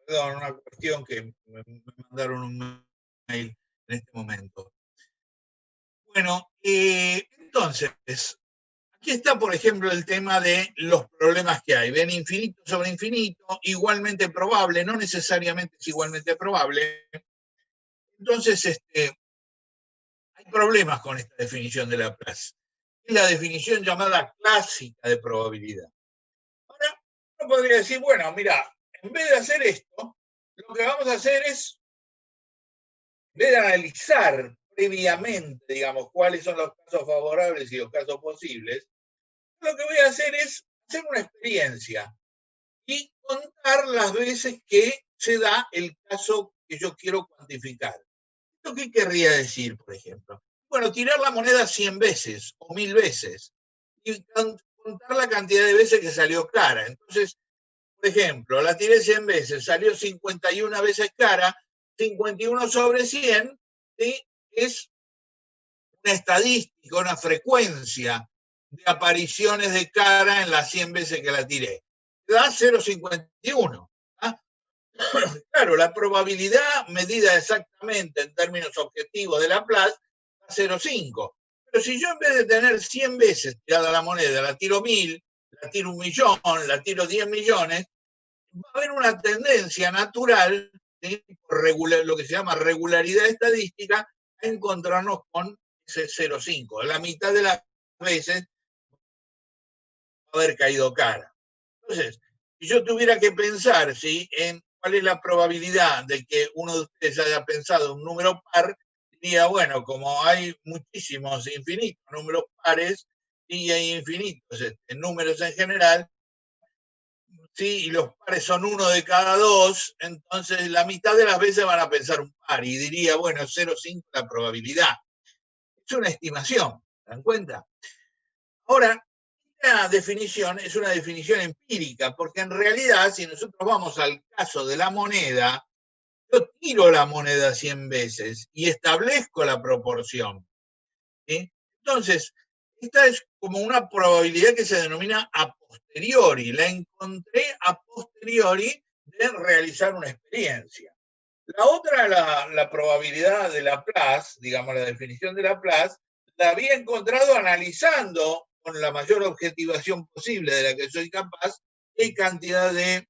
Perdón, una cuestión que me mandaron un mail en este momento. Bueno, entonces, aquí está, por ejemplo, el tema de los problemas que hay. Ven infinito sobre infinito, igualmente probable, no necesariamente es igualmente probable. Entonces, hay problemas con esta definición de Laplace. Es la definición llamada clásica de probabilidad. Ahora, uno podría decir, bueno, mira, en vez de hacer esto, lo que vamos a hacer es, en vez de analizar previamente, digamos, cuáles son los casos favorables y los casos posibles, lo que voy a hacer es hacer una experiencia y contar las veces que se da el caso que yo quiero cuantificar. ¿Esto qué querría decir, por ejemplo? Bueno, tirar la moneda 100 veces o 1000 veces y contar la cantidad de veces que salió cara. Entonces, por ejemplo, la tiré 100 veces, salió 51 veces cara, 51 sobre 100, ¿sí? Es una estadística, una frecuencia de apariciones de cara en las 100 veces que la tiré. Da 0,51. ¿Ah? Claro, la probabilidad medida exactamente en términos objetivos de Laplace da 0,5. Pero si yo en vez de tener 100 veces tirada la moneda, la tiro 1000, la tiro 1.000.000, la tiro 10 millones, va a haber una tendencia natural, ¿sí? Por lo que se llama regularidad estadística, a encontrarnos con ese 0,5. La mitad de las veces va a haber caído cara. Entonces, si yo tuviera que pensar, ¿sí?, en cuál es la probabilidad de que uno de ustedes haya pensado un número par, diría, bueno, como hay muchísimos infinitos números pares y hay infinitos números en general, ¿sí?, y los pares son uno de cada dos, entonces la mitad de las veces van a pensar un par y diría, bueno, 0,5 la probabilidad. Es una estimación, ¿se dan cuenta? Ahora, esta definición es una definición empírica, porque en realidad, si nosotros vamos al caso de la moneda, yo tiro la moneda 100 veces y establezco la proporción, ¿sí? Entonces, esta es como una probabilidad que se denomina a posteriori. La encontré a posteriori de realizar una experiencia. La otra, la probabilidad de Laplace, digamos la definición de Laplace, la había encontrado analizando con la mayor objetivación posible de la que soy capaz qué cantidad de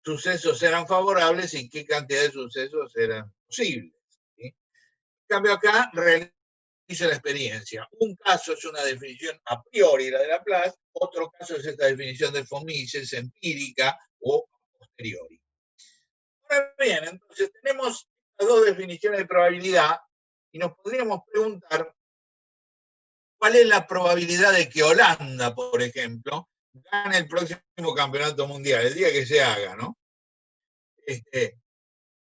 sucesos eran favorables y qué cantidad de sucesos eran posibles, ¿sí? En cambio acá realizo la experiencia. Un caso es una definición a priori, la de Laplace, otro caso es esta definición de von Mises, empírica o a posteriori. Ahora bien, entonces tenemos estas dos definiciones de probabilidad y nos podríamos preguntar cuál es la probabilidad de que Holanda, por ejemplo, gane el próximo campeonato mundial, el día que se haga, ¿no?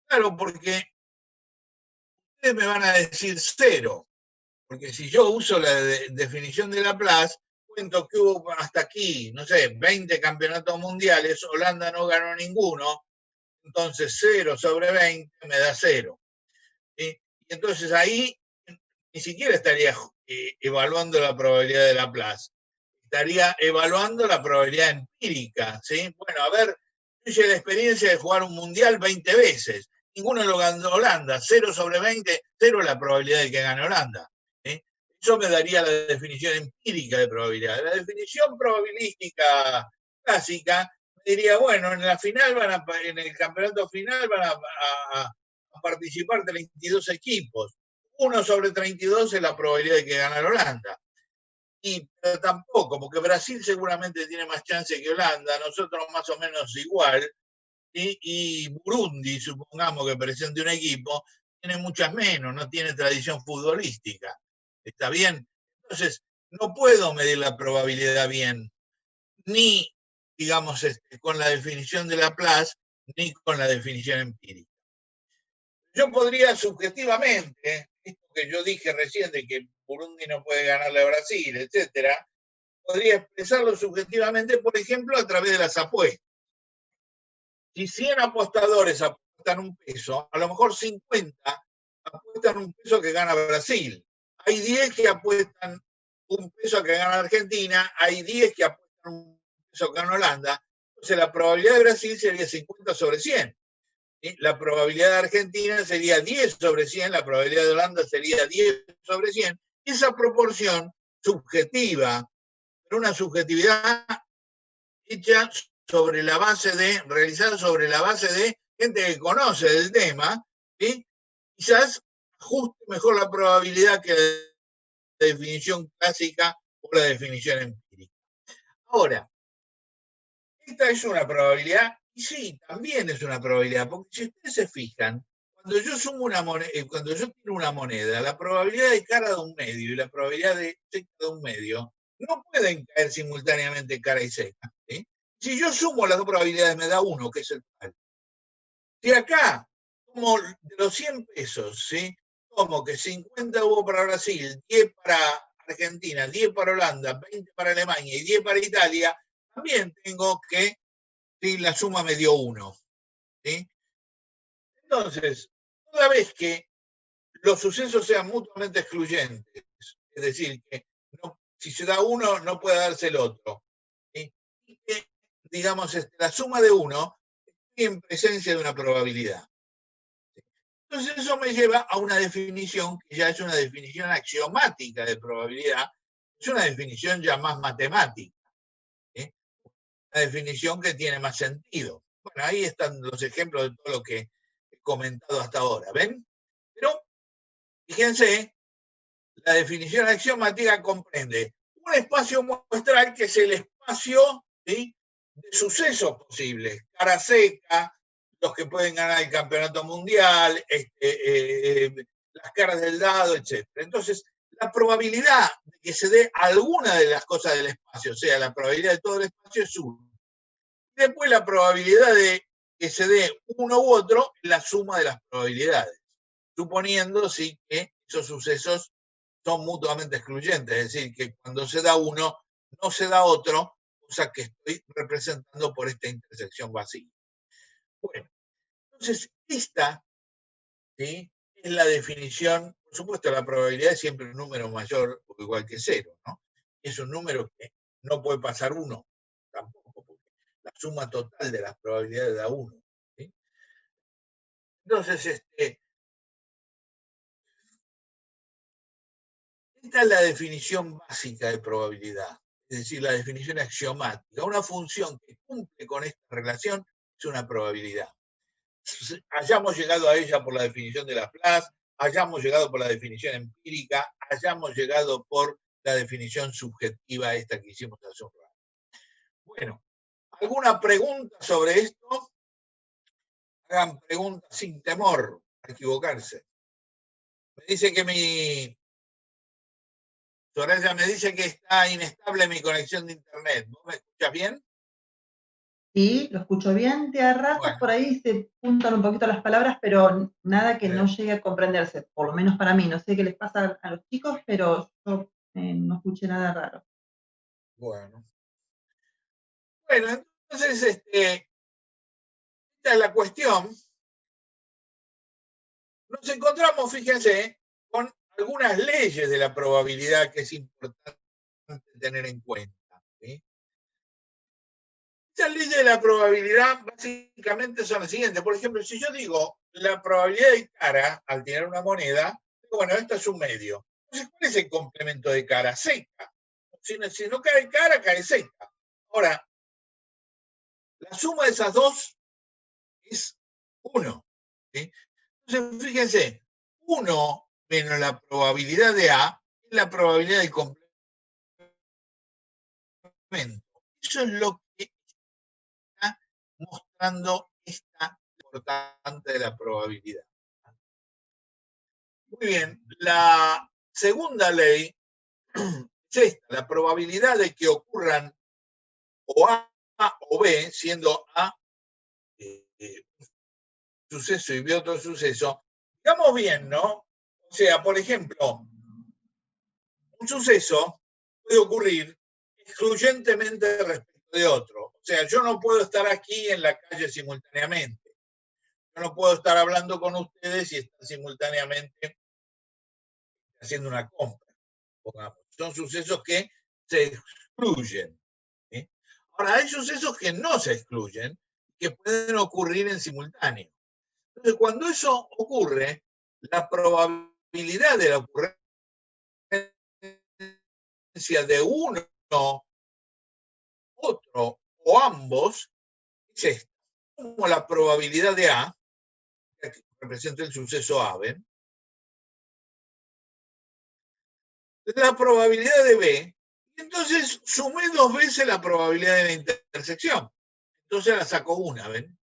Claro, porque ustedes me van a decir 0, porque si yo uso la definición de Laplace, cuento que hubo hasta aquí, no sé, 20 campeonatos mundiales, Holanda no ganó ninguno, entonces 0 sobre 20 me da 0. Y entonces ahí ni siquiera estaría evaluando la probabilidad de Laplace, estaría evaluando la probabilidad empírica, ¿sí? Bueno, a ver, yo hice la experiencia de jugar un mundial 20 veces, ninguno lo ganó Holanda, 0 sobre 20, 0 la probabilidad de que gane Holanda, ¿sí? Eso me daría la definición empírica de probabilidad. La definición probabilística clásica me diría, bueno, en la final en el campeonato final van a participar 32 equipos. 1 sobre 32 es la probabilidad de que gane Holanda. Pero tampoco, porque Brasil seguramente tiene más chance que Holanda, nosotros más o menos igual, y Burundi, supongamos que presente un equipo, tiene muchas menos, no tiene tradición futbolística. ¿Está bien? Entonces, no puedo medir la probabilidad bien, ni, digamos, con la definición de Laplace, ni con la definición empírica. Yo podría subjetivamente, esto que yo dije recién de que Burundi no puede ganarle a Brasil, etcétera, podría expresarlo subjetivamente, por ejemplo, a través de las apuestas. Si 100 apostadores apuestan un peso, a lo mejor 50 apuestan un peso que gana Brasil. Hay 10 que apuestan un peso que gana Argentina, hay 10 que apuestan un peso que gana Holanda. Entonces la probabilidad de Brasil sería 50/100. ¿Sí? La probabilidad de Argentina sería 10/100, la probabilidad de Holanda sería 10/100. Esa proporción subjetiva, pero una subjetividad hecha sobre la base de, realizada sobre la base de gente que conoce el tema, ¿sí? Quizás ajuste mejor la probabilidad que la definición clásica o la definición empírica. Ahora, esta es una probabilidad, y sí, también es una probabilidad, porque si ustedes se fijan, cuando yo sumo una moneda, cuando yo tiro una moneda, la probabilidad de cara de un medio y la probabilidad de seca de un medio no pueden caer simultáneamente cara y seca. ¿Sí? Si yo sumo las dos probabilidades me da 1, que es el total. Si acá, como de los 100 pesos, ¿sí? Como que 50 hubo para Brasil, 10 para Argentina, 10 para Holanda, 20 para Alemania y 10 para Italia, también tengo que, ¿sí? La suma me dio 1. ¿Sí? Entonces, toda vez que los sucesos sean mutuamente excluyentes, es decir, que no, si se da uno, no puede darse el otro, ¿sí? Y que, digamos, la suma de 1 estoy en presencia de una probabilidad. Entonces eso me lleva a una definición que ya es una definición axiomática de probabilidad, es una definición ya más matemática, ¿sí? Una definición que tiene más sentido. Bueno, ahí están los ejemplos de todo lo que he comentado hasta ahora, ¿ven? Pero, fíjense, la definición axiomática comprende un espacio muestral que es el espacio, ¿sí? De sucesos posibles, cara seca, los que pueden ganar el campeonato mundial, las caras del dado, etc. Entonces, la probabilidad de que se dé alguna de las cosas del espacio, o sea, la probabilidad de todo el espacio es 1. Y después la probabilidad de que se dé uno u otro es la suma de las probabilidades, suponiendo sí que esos sucesos son mutuamente excluyentes, es decir, que cuando se da uno, no se da otro, cosa que estoy representando por esta intersección vacía. Bueno, entonces esta, ¿sí? Es la definición, por supuesto la probabilidad es siempre un número mayor o igual que 0, ¿no? Es un número que no puede pasar 1, tampoco, porque la suma total de las probabilidades da 1. ¿Sí? Entonces, esta es la definición básica de probabilidad, es decir, la definición axiomática. Una función que cumple con esta relación es una probabilidad. Hayamos llegado a ella por la definición de Laplace, hayamos llegado por la definición empírica, hayamos llegado por la definición subjetiva esta que hicimos hace un rato. Bueno, ¿alguna pregunta sobre esto? Hagan preguntas sin temor a equivocarse. Me dice que Soraya me dice que está inestable mi conexión de internet. ¿Vos me escuchas bien? Sí, lo escucho bien. De a ratos Bueno, por ahí se juntan un poquito las palabras, pero nada que no llegue a comprenderse, por lo menos para mí. No sé qué les pasa a los chicos, pero yo no escuché nada raro. bueno. Bueno, entonces, esta es la cuestión. Nos encontramos, fíjense, con algunas leyes de la probabilidad que es importante tener en cuenta. ¿Sí? Estas leyes de la probabilidad básicamente son las siguientes. Por ejemplo, si yo digo la probabilidad de cara al tirar una moneda, bueno, esta es un medio. Entonces, ¿cuál es el complemento de cara? Seca. Si no cae cara, cae seca. Ahora, la suma de esas dos es 1. ¿Sí? Entonces, fíjense, 1 menos la probabilidad de A es la probabilidad del complemento. Eso es lo que está mostrando esta importante de la probabilidad. Muy bien, la segunda ley es esta, la probabilidad de que ocurran o A o B, siendo A suceso y B otro suceso, digamos bien, ¿no? O sea, por ejemplo, un suceso puede ocurrir excluyentemente respecto de otro. O sea, yo no puedo estar aquí en la calle simultáneamente. Yo no puedo estar hablando con ustedes y estar simultáneamente haciendo una compra, pongamos. Son sucesos que se excluyen. ¿Sí? Ahora, hay sucesos que no se excluyen, que pueden ocurrir en simultáneo. Entonces, cuando eso ocurre, la probabilidad de la ocurrencia de uno, otro o ambos es esta. Como la probabilidad de A, que representa el suceso A, ¿ven? La probabilidad de B, y entonces sumé 2 veces la probabilidad de la intersección. Entonces la saco una, ¿ven?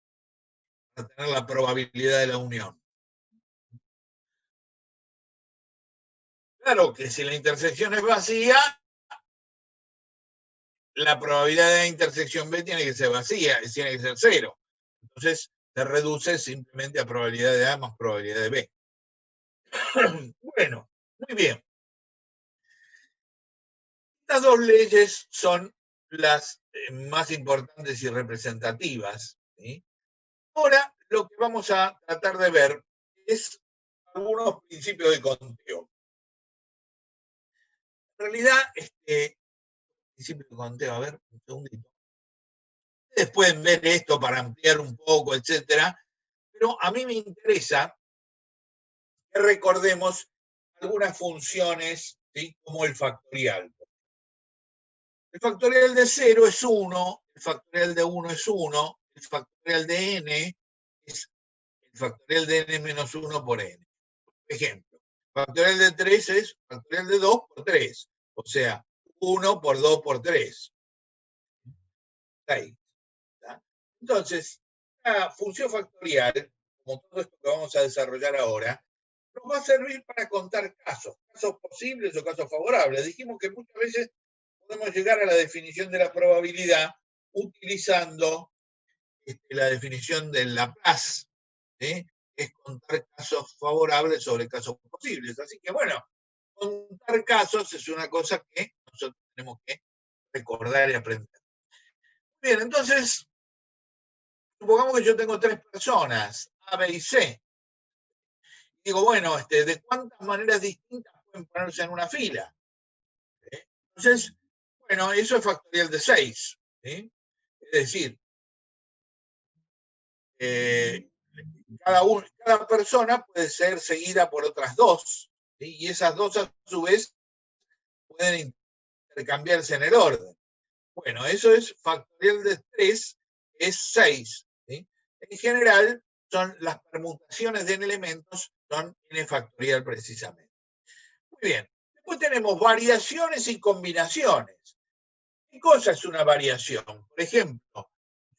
Para tener la probabilidad de la unión. Claro que si la intersección es vacía, la probabilidad de la intersección B tiene que ser vacía, tiene que ser 0. Entonces se reduce simplemente a probabilidad de A más probabilidad de B. Bueno, muy bien. Estas dos leyes son las más importantes y representativas, ¿sí? Ahora lo que vamos a tratar de ver es algunos principios de conteo. En realidad, principio de conteo, a ver, un segundito. Ustedes pueden ver esto para ampliar un poco, etcétera, pero a mí me interesa que recordemos algunas funciones, ¿sí? Como el factorial. El factorial de 0 es 1, el factorial de 1 es 1, el factorial de n es el factorial de n menos 1 por n. Por ejemplo, el factorial de 3 es factorial de 2 por 3, o sea, 1 por 2 por 3. Ahí, ¿tá? Entonces, la función factorial, como todo esto que vamos a desarrollar ahora, nos va a servir para contar casos posibles o casos favorables. Dijimos que muchas veces podemos llegar a la definición de la probabilidad utilizando la definición del Laplace, ¿sí? Es contar casos favorables sobre casos posibles. Así que bueno, contar casos es una cosa que nosotros tenemos que recordar y aprender. Bien, entonces, supongamos que yo tengo 3 personas, A, B y C. Digo, bueno, ¿de cuántas maneras distintas pueden ponerse en una fila? Entonces, bueno, eso es factorial de 6. ¿Sí? Es decir, cada persona puede ser seguida por otras 2, ¿sí? Y esas 2 a su vez pueden intercambiarse en el orden. Bueno, eso es factorial de 3, es 6. ¿Sí? En general, son las permutaciones de n elementos, son n factorial precisamente. Muy bien. Después tenemos variaciones y combinaciones. ¿Qué cosa es una variación? Por ejemplo,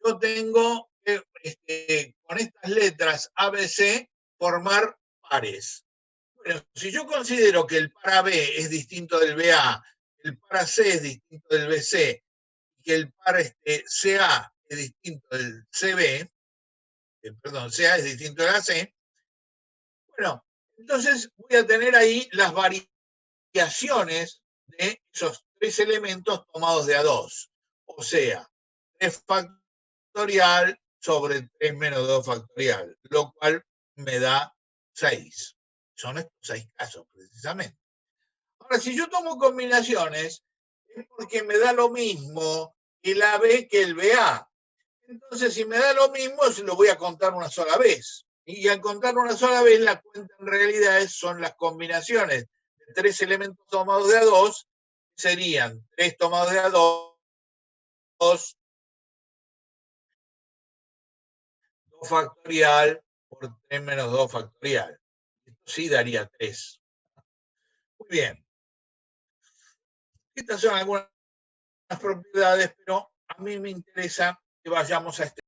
yo tengo con estas letras ABC formar pares. Bueno, si yo considero que el par AB es distinto del BA, el par AC es distinto del BC, y que el par CA es distinto del CB, perdón, CA es distinto del AC, bueno, entonces voy a tener ahí las variaciones de esos 3 elementos tomados de A2. O sea, 3 factorial sobre 3 menos 2 factorial, lo cual me da 6. Son estos 6 casos, precisamente. Ahora, si yo tomo combinaciones, es porque me da lo mismo el AB que el BA. Entonces, si me da lo mismo, lo voy a contar una sola vez. Y al contar una sola vez, la cuenta en realidad son las combinaciones de 3 elementos tomados de A2, serían 3 tomados de A2, 2 factorial por 3 menos 2 factorial. Esto sí daría 3. Muy bien. Estas son algunas propiedades, pero a mí me interesa que vayamos a este.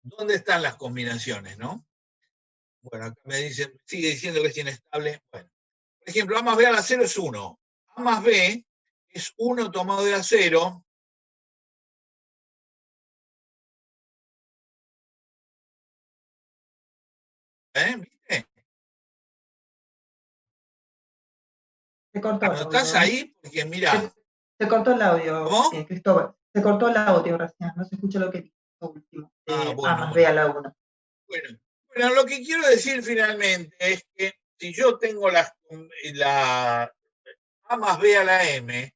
¿Dónde están las combinaciones, no? Bueno, acá me dicen, sigue diciendo que es inestable. Bueno, por ejemplo, A más B a la 0 es 1. A más B es 1 tomado de A0. ¿Viste? Se cortó el ¿Estás audio. ahí? Porque mirá. Se cortó el audio, ¿Cómo? Cristóbal. Se cortó el audio recién, no se escucha lo que dijo último. Bueno, más bueno. B a la 1. Bueno, lo que quiero decir finalmente es que si yo tengo la A más B a la M,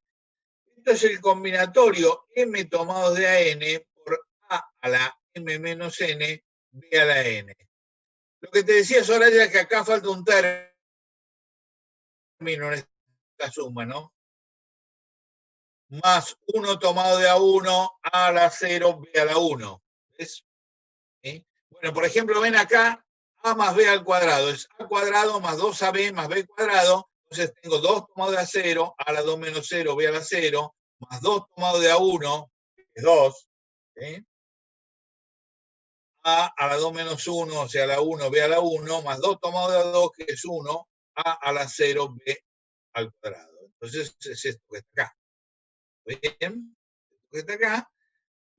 esto es el combinatorio m tomados de AN por A a la m menos n, B a la n. Lo que te decía Soraya es que acá falta un término en esta suma, ¿no? Más 1 tomado de A1, A a la 0, B a la 1. ¿Ves? ¿Sí? Bueno, por ejemplo, ven acá, A más B al cuadrado. Es A cuadrado más 2AB más B cuadrado. Entonces tengo 2 tomado de A0, A a la 2 menos 0, B a la 0, más 2 tomado de A1, que es 2. ¿Sí? A la 2 menos 1, o sea, a la 1, B a la 1, más 2 tomado de A2, que es 1, A a la 0, B al cuadrado. Entonces es esto que está acá. ¿Bien? Esto que está acá.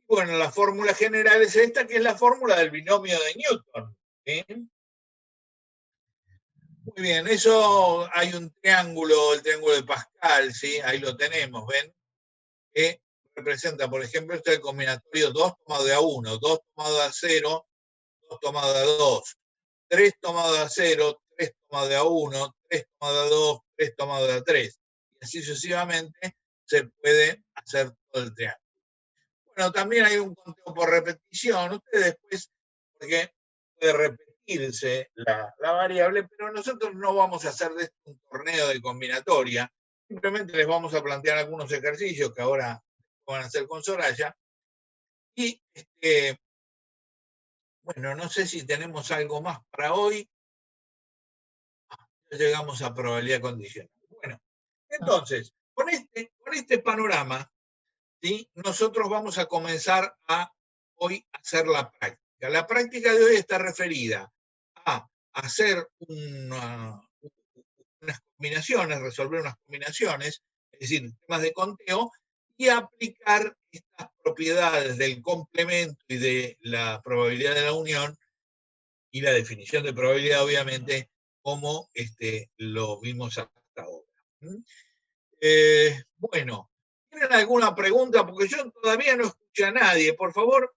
Bueno, la fórmula general es esta, que es la fórmula del binomio de Newton. ¿Sí? Muy bien, eso hay un triángulo, el triángulo de Pascal, ¿sí? Ahí lo tenemos, ¿ven? Que representa, por ejemplo, este es el combinatorio 2 tomado de A1, 2 tomado de A0, 2 tomado de A2, 3 tomado de A0, 3 tomado de A1, 3 tomado de A2, 3 tomado de A3. Y así sucesivamente se puede hacer todo el triángulo. Bueno, también hay un conteo por repetición. Ustedes después, porque puede repetirse la variable, pero nosotros no vamos a hacer de esto un torneo de combinatoria. Simplemente les vamos a plantear algunos ejercicios que ahora van a hacer con Soraya. Y, bueno, no sé si tenemos algo más para hoy. Ya llegamos a probabilidad condicional. Bueno, entonces, con este panorama, ¿sí? Nosotros vamos a comenzar a hoy hacer la práctica. La práctica de hoy está referida a hacer unas combinaciones, resolver unas combinaciones, es decir, temas de conteo, y aplicar estas propiedades del complemento y de la probabilidad de la unión y la definición de probabilidad, obviamente, como lo vimos hasta ahora. Bueno, ¿tienen alguna pregunta? Porque yo todavía no escuché a nadie. Por favor,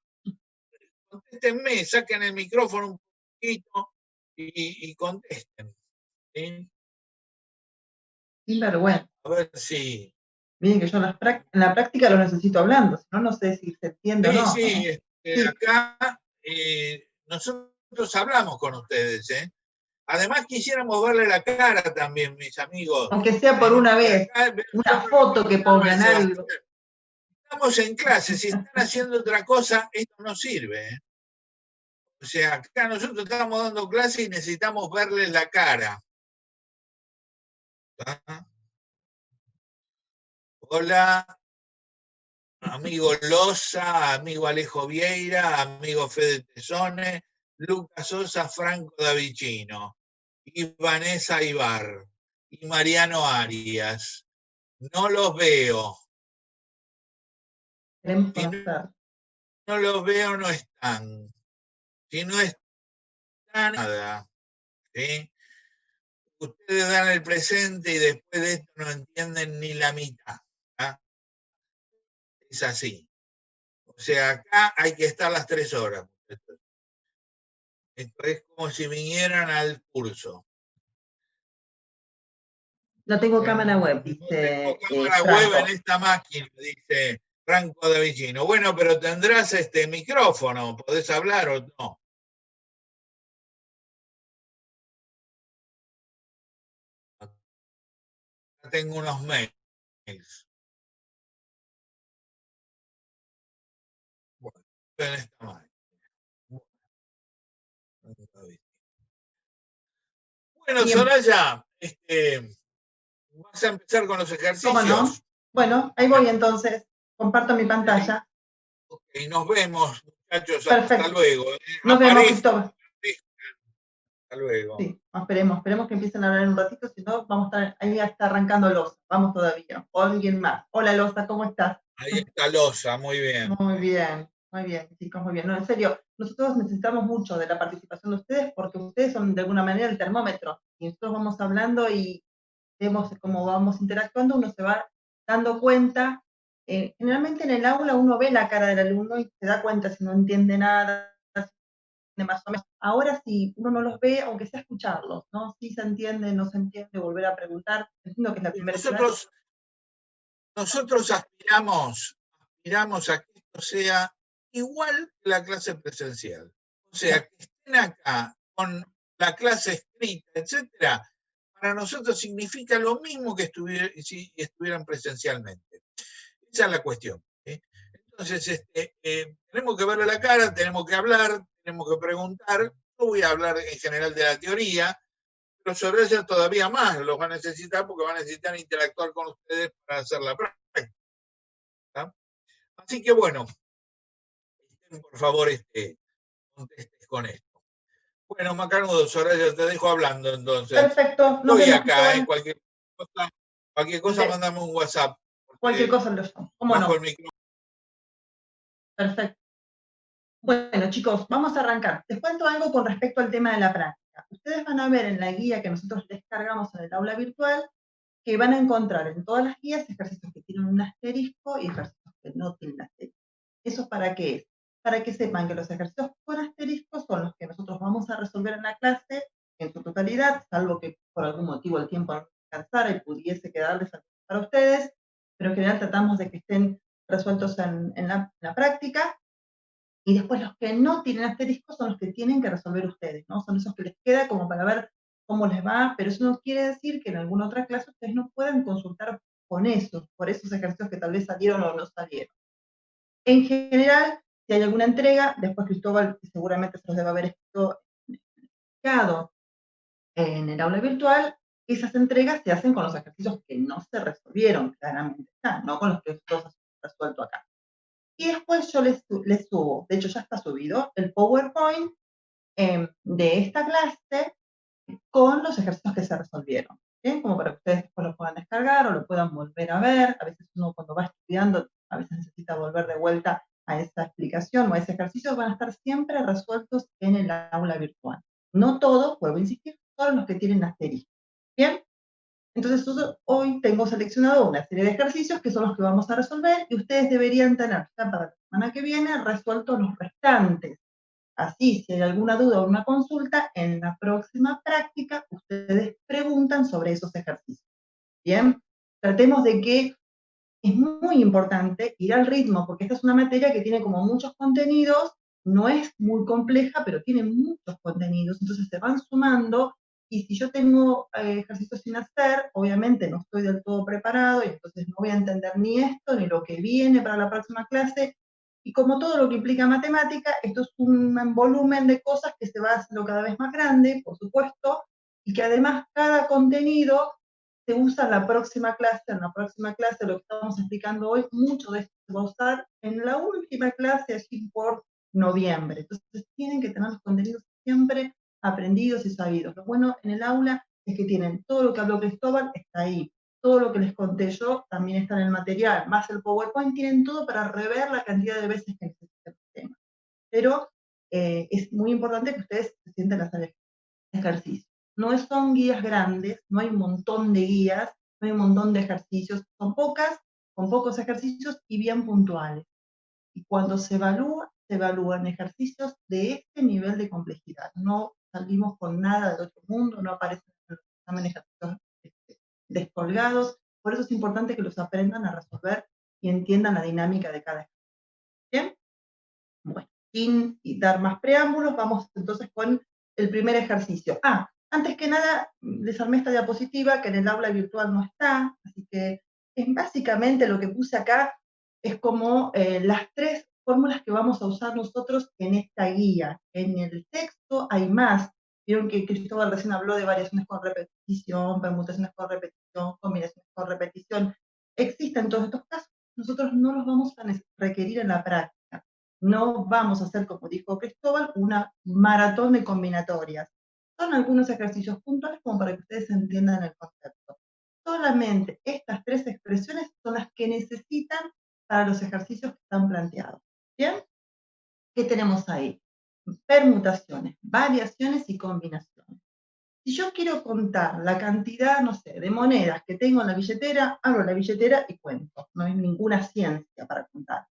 contéstenme, saquen el micrófono un poquito y contesten. ¿Sí? Sin vergüenza. A ver si. Miren que yo en la práctica lo necesito hablando, si no, no sé si se entiende o Sí, no. sí, Sí. acá nosotros hablamos con ustedes. Además, quisiéramos verle la cara también, mis amigos. Aunque sea por una vez, Acá, una foto que pongan algo. Estamos en clase, si están haciendo otra cosa, esto no sirve. O sea, acá nosotros estamos dando clase y necesitamos verles la cara. ¿Ah? Hola, amigo Loza, amigo Alejo Vieira, amigo Fede Tesone, Lucas Sosa, Franco Davicino, y Vanessa Ibar, y Mariano Arias. No los veo. Si no los veo, no están. Si no están, nada. ¿Sí? Ustedes dan el presente y después de esto no entienden ni la mitad. ¿Ah? Es así. O sea, acá hay que estar las 3 horas. Esto es como si vinieran al curso. No tengo cámara web, dice No tengo cámara web Franco. en esta máquina, dice Franco Davicino. Bueno, pero tendrás este micrófono, ¿podés hablar o no? Acá tengo unos mails. Bueno, en esta máquina. Bueno, Soraya, vas a empezar con los ¿Cómo no? ejercicios. Bueno, ahí voy entonces. Comparto mi pantalla. Okay, nos vemos, muchachos. Perfecto. Hasta luego. Nos vemos, Cristóbal. Hasta luego. Sí, esperemos que empiecen a hablar en un ratito, si no, vamos a estar, ahí ya está arrancando Loza. Vamos todavía. O alguien más. Hola, Loza, ¿cómo estás? Ahí está Loza, muy bien. Muy bien, chicos, muy bien. No, en serio, nosotros necesitamos mucho de la participación de ustedes porque ustedes son de alguna manera el termómetro. Y nosotros vamos hablando y vemos cómo vamos interactuando, uno se va dando cuenta. Generalmente en el aula uno ve la cara del alumno y se da cuenta si no entiende nada, si más o menos. Ahora si uno no los ve, aunque sea escucharlos, ¿no? Si se entiende, no se entiende, volver a preguntar. Entiendo que es la primera clase. nosotros aspiramos a que esto sea igual que la clase presencial. O sea, que estén acá con la clase escrita, etcétera, para nosotros significa lo mismo que si estuvieran presencialmente. Esa es la cuestión. Entonces, tenemos que verle la cara, tenemos que hablar, tenemos que preguntar. Yo voy a hablar en general de la teoría, pero sobre ella todavía más los va a necesitar porque van a necesitar interactuar con ustedes para hacer la práctica. Así que bueno, por favor, contestes con esto. Bueno, Macanudo, Soraya, te dejo hablando entonces. Perfecto, nos Estoy vemos, acá, Cristóbal. cualquier cosa mandame un WhatsApp. Cualquier cosa lo llamo, ¿cómo Bajo no? el micrófono. Perfecto. Bueno, chicos, vamos a arrancar. Les cuento algo con respecto al tema de la práctica. Ustedes van a ver en la guía que nosotros descargamos en el aula virtual que van a encontrar en todas las guías ejercicios que tienen un asterisco y ejercicios que no tienen asterisco. ¿Eso para qué es? Para que sepan que los ejercicios con asterisco son los que nosotros vamos a resolver en la clase en su totalidad, salvo que por algún motivo el tiempo no alcanzara y pudiese quedarles para ustedes, pero en general tratamos de que estén resueltos en la práctica. Y después los que no tienen asterisco son los que tienen que resolver ustedes, ¿no? Son esos que les queda como para ver cómo les va, pero eso no quiere decir que en alguna otra clase ustedes no puedan consultar con eso, por esos ejercicios que tal vez salieron o no salieron. En general, si hay alguna entrega, después Cristóbal seguramente se los debe haber explicado en el aula virtual, esas entregas se hacen con los ejercicios que no se resolvieron, claramente, no con los que todos han resuelto acá. Y después yo les subo, de hecho ya está subido, el PowerPoint de esta clase con los ejercicios que se resolvieron. ¿Bien? Como para que ustedes después lo puedan descargar o lo puedan volver a ver. A veces uno cuando va estudiando, a veces necesita volver de vuelta a esa explicación o a ese ejercicio, van a estar siempre resueltos en el aula virtual. No todos, vuelvo a insistir, solo los que tienen asterisco. ¿Bien? Entonces, hoy tengo seleccionado una serie de ejercicios que son los que vamos a resolver y ustedes deberían tener ya para la semana que viene resueltos los restantes. Así, si hay alguna duda o una consulta, en la próxima práctica ustedes preguntan sobre esos ejercicios. Bien, tratemos de que es muy importante ir al ritmo, porque esta es una materia que tiene como muchos contenidos, no es muy compleja, pero tiene muchos contenidos, entonces se van sumando, y si yo tengo ejercicios sin hacer, obviamente no estoy del todo preparado, y entonces no voy a entender ni esto, ni lo que viene para la próxima clase, y como todo lo que implica matemática, esto es un volumen de cosas que se va haciendo cada vez más grande, por supuesto, y que además cada contenido se usa en la próxima clase, lo que estamos explicando hoy, mucho de esto se va a usar en la última clase, así por noviembre. Entonces tienen que tener los contenidos siempre aprendidos y sabidos. Lo bueno en el aula es que tienen todo lo que habló Cristóbal, está ahí. Todo lo que les conté yo también está en el material, más el PowerPoint, tienen todo para rever la cantidad de veces que necesiten el tema. Pero es muy importante que ustedes se sienten a hacer ejercicio. No son guías grandes, no hay un montón de guías, no hay un montón de ejercicios, son pocas, con pocos ejercicios y bien puntuales. Y cuando se evalúan ejercicios de este nivel de complejidad. No salimos con nada del otro mundo, no aparecen en los exámenes ejercicios descolgados, por eso es importante que los aprendan a resolver y entiendan la dinámica de cada ejercicio. ¿Bien? Bueno, sin dar más preámbulos, vamos entonces con el primer ejercicio. Antes que nada, les armé esta diapositiva que en el aula virtual no está, así que es básicamente lo que puse acá, es como las tres fórmulas que vamos a usar nosotros en esta guía. En el texto hay más. Vieron que Cristóbal recién habló de variaciones con repetición, permutaciones con repetición, combinaciones con repetición. Existen todos estos casos, nosotros no los vamos a requerir en la práctica. No vamos a hacer, como dijo Cristóbal, una maratón de combinatorias. Son algunos ejercicios puntuales como para que ustedes entiendan el concepto. Solamente estas tres expresiones son las que necesitan para los ejercicios que están planteados. ¿Bien? ¿Qué tenemos ahí? Permutaciones, variaciones y combinaciones. Si yo quiero contar la cantidad, no sé, de monedas que tengo en la billetera, abro la billetera y cuento. No hay ninguna ciencia para contar.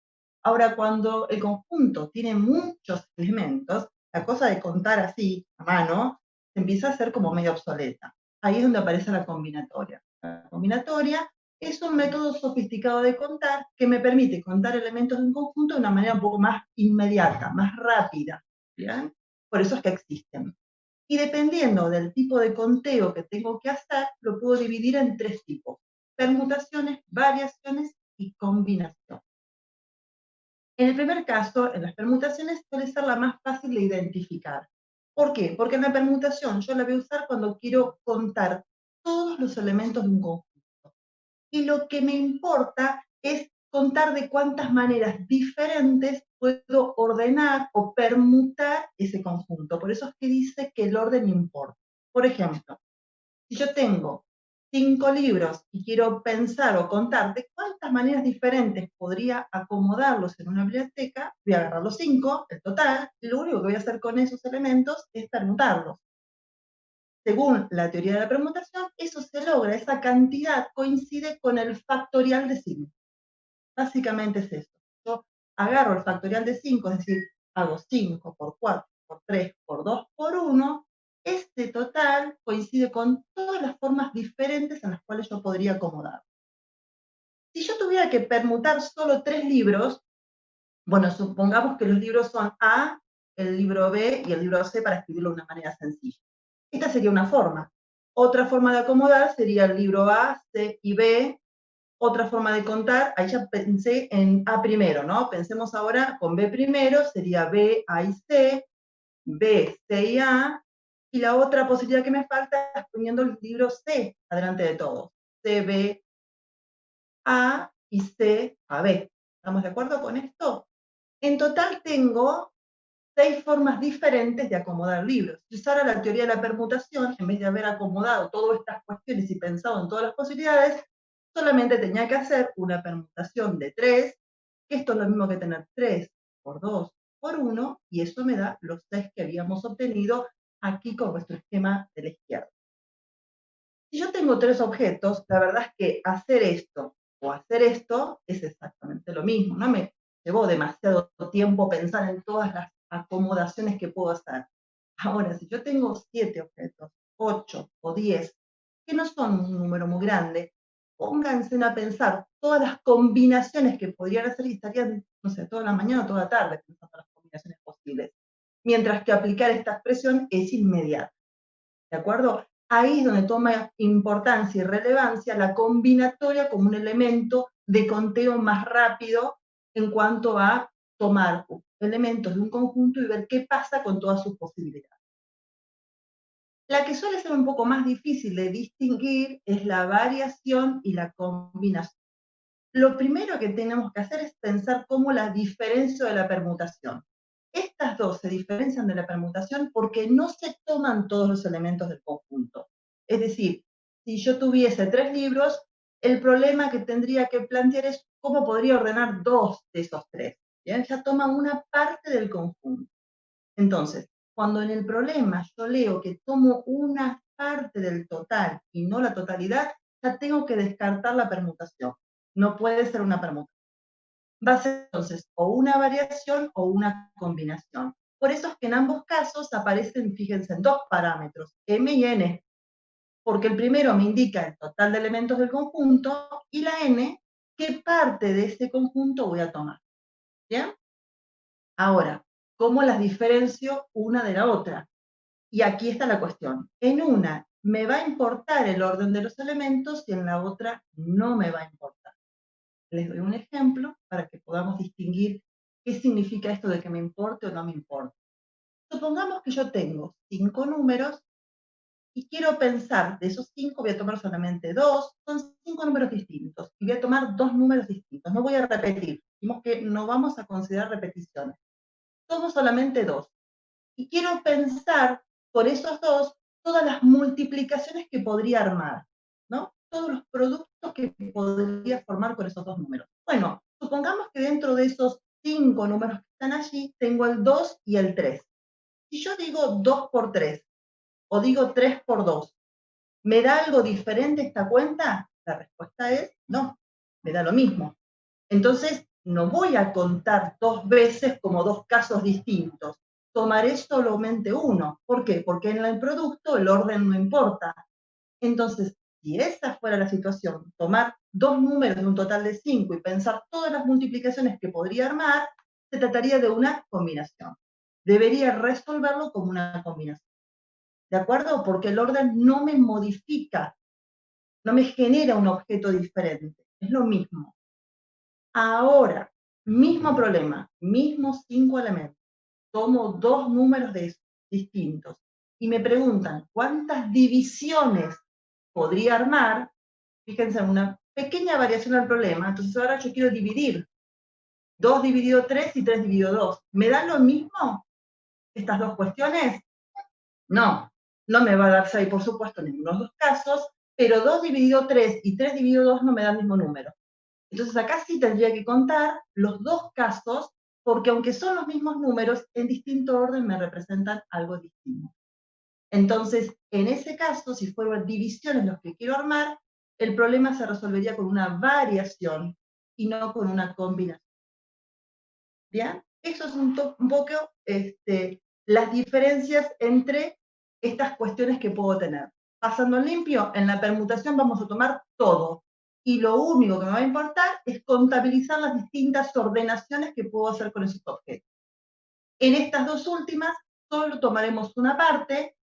Ahora, cuando el conjunto tiene muchos elementos, la cosa de contar así, a mano, se empieza a hacer como medio obsoleta. Ahí es donde aparece la combinatoria. La combinatoria Es un método sofisticado de contar que me permite contar elementos de un conjunto de una manera un poco más inmediata, más rápida. ¿Bien? Por eso es que existen. Y dependiendo del tipo de conteo que tengo que hacer, lo puedo dividir en tres tipos: permutaciones, variaciones y combinaciones. En el primer caso, en las permutaciones, suele ser la más fácil de identificar. ¿Por qué? Porque en la permutación yo la voy a usar cuando quiero contar todos los elementos de un conjunto. Y lo que me importa es contar de cuántas maneras diferentes puedo ordenar o permutar ese conjunto. Por eso es que dice que el orden importa. Por ejemplo, si yo tengo 5 libros y quiero pensar o contar de cuántas maneras diferentes podría acomodarlos en una biblioteca, voy a agarrar los 5, el total, y lo único que voy a hacer con esos elementos es permutarlos. Según la teoría de la permutación, eso se logra, esa cantidad coincide con el factorial de 5. Básicamente es eso. Yo agarro el factorial de 5, es decir, hago 5 por 4, por 3, por 2, por 1. Este total coincide con todas las formas diferentes en las cuales yo podría acomodar. Si yo tuviera que permutar solo 3 libros, bueno, supongamos que los libros son A, el libro B y el libro C, para escribirlo de una manera sencilla. Esta sería una forma. Otra forma de acomodar sería el libro A, C y B. Otra forma de contar, ahí ya pensé en A primero, ¿no? Pensemos ahora con B primero, sería B, A y C, B, C y A, y la otra posibilidad que me falta es poniendo el libro C adelante de todos. C, B, A y C, A, B. ¿Estamos de acuerdo con esto? En total tengo 6 formas diferentes de acomodar libros. Si usara la teoría de la permutación, en vez de haber acomodado todas estas cuestiones y pensado en todas las posibilidades, solamente tenía que hacer una permutación de 3, que esto es lo mismo que tener 3 por 2 por 1, y eso me da los 6 que habíamos obtenido aquí con nuestro esquema de la izquierda. Si yo tengo 3 objetos, la verdad es que hacer esto o hacer esto es exactamente lo mismo. No me llevó demasiado tiempo pensar en todas las acomodaciones que puedo hacer. Ahora, si yo tengo 7 objetos, 8 o 10, que no son un número muy grande, pónganse a pensar todas las combinaciones que podrían hacer y estarían, no sé, toda la mañana o toda la tarde pensando las combinaciones posibles. Mientras que aplicar esta expresión es inmediato. ¿De acuerdo? Ahí es donde toma importancia y relevancia la combinatoria como un elemento de conteo más rápido en cuanto a tomar elementos de un conjunto y ver qué pasa con todas sus posibilidades. La que suele ser un poco más difícil de distinguir es la variación y la combinación. Lo primero que tenemos que hacer es pensar cómo la diferencio de la permutación. Estas dos se diferencian de la permutación porque no se toman todos los elementos del conjunto. Es decir, si yo tuviese 3 libros, el problema que tendría que plantear es cómo podría ordenar 2 de esos 3. ¿Bien? Ya toma una parte del conjunto. Entonces, cuando en el problema yo leo que tomo una parte del total y no la totalidad, ya tengo que descartar la permutación. No puede ser una permutación. Va a ser entonces o una variación o una combinación. Por eso es que en ambos casos aparecen, fíjense, en 2 parámetros, M y N, porque el primero me indica el total de elementos del conjunto y la N, qué parte de ese conjunto voy a tomar. ¿Bien? Ahora, ¿cómo las diferencio una de la otra? Y aquí está la cuestión. En una me va a importar el orden de los elementos y en la otra no me va a importar. Les doy un ejemplo para que podamos distinguir qué significa esto de que me importe o no me importe. Supongamos que yo tengo 5 números y quiero pensar, de esos 5 voy a tomar solamente 2, son 5 números distintos, y voy a tomar 2 números distintos, no voy a repetir, dijimos que no vamos a considerar repeticiones, tomo solamente 2, y quiero pensar por esos 2 todas las multiplicaciones que podría armar, ¿no? Todos los productos que podría formar con esos 2 números. Bueno, supongamos que dentro de esos 5 números que están allí, tengo el 2 y el 3. Si yo digo 2 por 3, o digo 3 por 2, ¿me da algo diferente esta cuenta? La respuesta es no, me da lo mismo. Entonces, no voy a contar 2 veces como 2 casos distintos. Tomaré solamente uno. ¿Por qué? Porque en el producto el orden no importa. Entonces, si esa fuera la situación, tomar dos números de un total de 5 y pensar todas las multiplicaciones que podría armar, se trataría de una combinación. Debería resolverlo como una combinación. ¿De acuerdo? Porque el orden no me modifica, no me genera un objeto diferente. Es lo mismo. Ahora, mismo problema, mismos 5 elementos. Tomo dos números distintos y me preguntan cuántas divisiones podría armar. Fíjense, una pequeña variación al problema. Entonces ahora yo quiero dividir 2 dividido 3 y 3 dividido 2. ¿Me dan lo mismo estas dos cuestiones? No, no me va a dar 6, por supuesto, en ninguno de los dos casos, pero 2 dividido 3 y 3 dividido 2 no me dan el mismo número. Entonces acá sí tendría que contar los dos casos, porque aunque son los mismos números, en distinto orden me representan algo distinto. Entonces, en ese caso, si fueran divisiones los que quiero armar, el problema se resolvería con una variación y no con una combinación. ¿Bien? Eso es un poco las diferencias entre estas cuestiones que puedo tener. Pasando en limpio, en la permutación vamos a tomar todo. Y lo único que me va a importar es contabilizar las distintas ordenaciones que puedo hacer con esos objetos. En estas dos últimas, solo tomaremos una parte.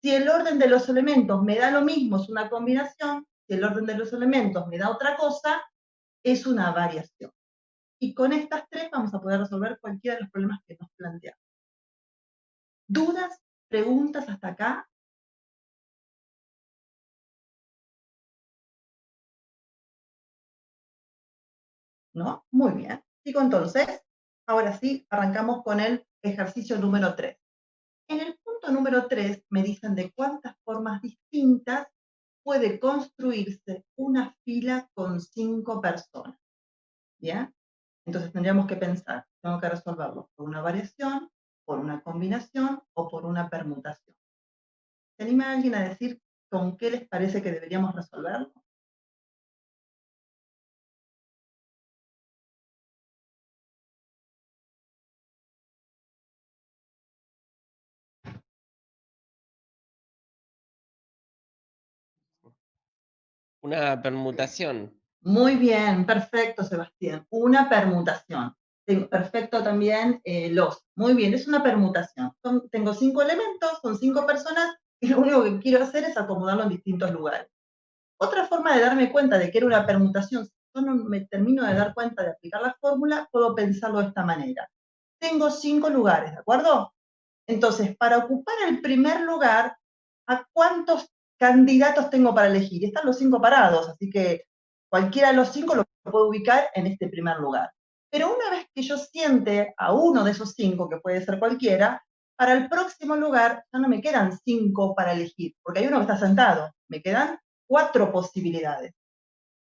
Si el orden de los elementos me da lo mismo, es una combinación. Si el orden de los elementos me da otra cosa, es una variación. Y con estas tres vamos a poder resolver cualquiera de los problemas que nos planteamos. ¿Dudas? ¿Preguntas hasta acá? ¿No? Muy bien. Sigo entonces. Ahora sí, arrancamos con el ejercicio número 3. En el punto número 3 me dicen de cuántas formas distintas puede construirse una fila con 5 personas. ¿Bien? Entonces tendríamos que pensar, tengo que resolverlo por una variación, por una combinación o por una permutación. ¿Se anima alguien a decir con qué les parece que deberíamos resolverlo? Una permutación. Muy bien, perfecto, Sebastián. Una permutación. Perfecto también, Muy bien, es una permutación. Tengo 5 elementos, son 5 personas, y lo único que quiero hacer es acomodarlo en distintos lugares. Otra forma de darme cuenta de que era una permutación, si yo no me termino de dar cuenta de aplicar la fórmula, puedo pensarlo de esta manera. Tengo 5 lugares, ¿de acuerdo? Entonces, para ocupar el primer lugar, ¿a cuántos candidatos tengo para elegir? Están los 5 parados, así que cualquiera de los 5 lo puedo ubicar en este primer lugar. Pero una vez que yo siente a uno de esos 5, que puede ser cualquiera, para el próximo lugar ya no me quedan 5 para elegir, porque hay uno que está sentado, me quedan 4 posibilidades.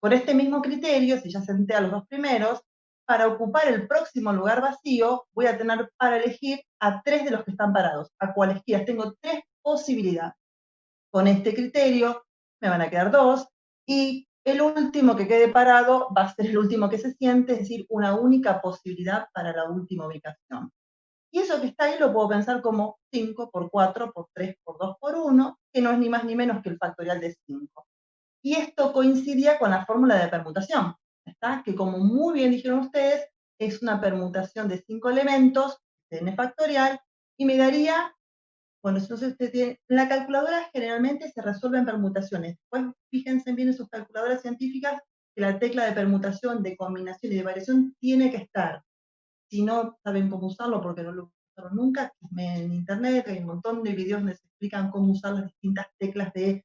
Por este mismo criterio, si ya senté a los dos primeros, para ocupar el próximo lugar vacío, voy a tener para elegir a 3 de los que están parados, a cualesquiera. Tengo 3 posibilidades. Con este criterio me van a quedar 2, y el último que quede parado va a ser el último que se siente, es decir, una única posibilidad para la última ubicación. Y eso que está ahí lo puedo pensar como 5 por 4 por 3 por 2 por 1, que no es ni más ni menos que el factorial de 5. Y esto coincidía con la fórmula de permutación, ¿está? Que como muy bien dijeron ustedes, es una permutación de 5 elementos, n factorial, y me daría, bueno, entonces en la calculadora generalmente se resuelven permutaciones. Después fíjense bien en sus calculadoras científicas que la tecla de permutación, de combinación y de variación tiene que estar. Si no saben cómo usarlo porque no lo usaron nunca, en internet hay un montón de videos donde se explican cómo usar las distintas teclas de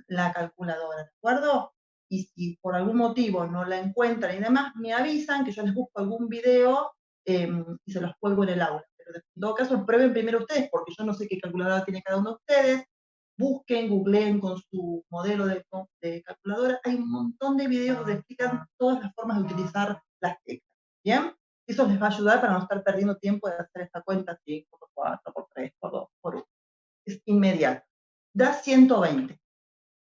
la calculadora, ¿de acuerdo? Y si por algún motivo no la encuentran y demás, me avisan que yo les busco algún video y se los cuelgo en el aula. Pero en todo caso, prueben primero ustedes, porque yo no sé qué calculadora tiene cada uno de ustedes. Busquen, googleen con su modelo de calculadora. Hay un montón de videos donde explican todas las formas de utilizar las teclas. ¿Bien? Eso les va a ayudar para no estar perdiendo tiempo de hacer esta cuenta 5 por 4, por 3, por 2, por 1. Es inmediato. Da 120.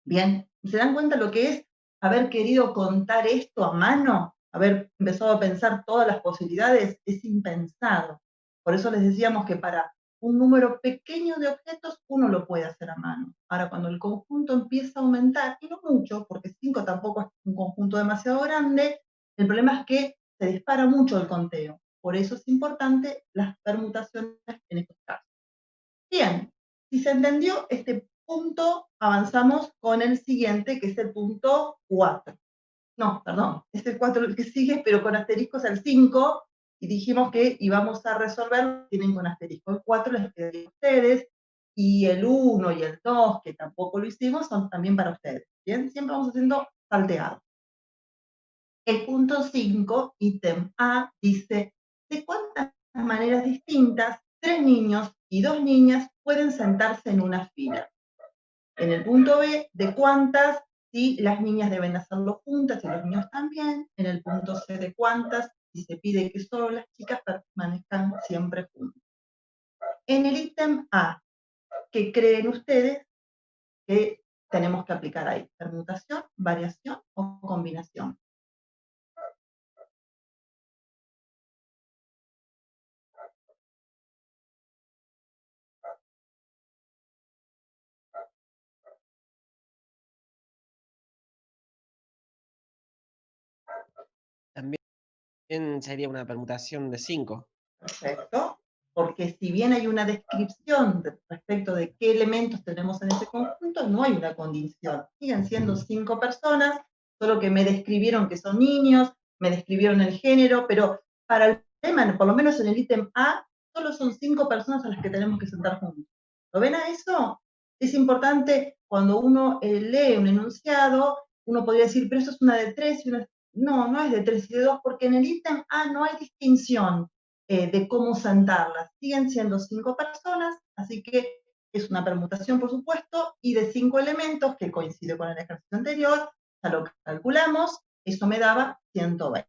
Bien, ¿se dan cuenta lo que es haber querido contar esto a mano? Haber empezado a pensar todas las posibilidades, es impensado. Por eso les decíamos que para un número pequeño de objetos, uno lo puede hacer a mano. Ahora, cuando el conjunto empieza a aumentar, y no mucho, porque 5 tampoco es un conjunto demasiado grande, el problema es que se dispara mucho el conteo. Por eso es importante las permutaciones en estos casos. Bien, si se entendió este punto, avanzamos con el siguiente, que es el punto 4. No, perdón, es el 4 el que sigue, pero con asteriscos el 5, y dijimos que íbamos a resolver, tienen con asterisco. El 4 les quedaría a ustedes, y el 1 y el 2, que tampoco lo hicimos, son también para ustedes. Bien, siempre vamos haciendo salteado. El punto 5, ítem A, dice, ¿de cuántas maneras distintas 3 niños y 2 niñas pueden sentarse en una fila? En el punto B, ¿de cuántas si las niñas deben hacerlo juntas y los niños también? En el punto C, ¿de cuántas si se pide que solo las chicas permanezcan siempre juntas? En el ítem A, ¿qué creen ustedes que tenemos que aplicar ahí? ¿Permutación, variación o combinación? También sería una permutación de 5. Perfecto, porque si bien hay una descripción respecto de qué elementos tenemos en ese conjunto, no hay una condición. Siguen siendo 5 personas, solo que me describieron que son niños, me describieron el género, pero para el tema, por lo menos en el ítem A, solo son 5 personas a las que tenemos que sentar juntos. ¿Lo ven a eso? Es importante cuando uno lee un enunciado, uno podría decir, pero eso es una de 3 y una... No, no es de 3 y de 2, porque en el ítem A no hay distinción de cómo sentarlas. Siguen siendo 5 personas, así que es una permutación, por supuesto, y de 5 elementos, que coincide con el ejercicio anterior, ya lo calculamos, eso me daba 120.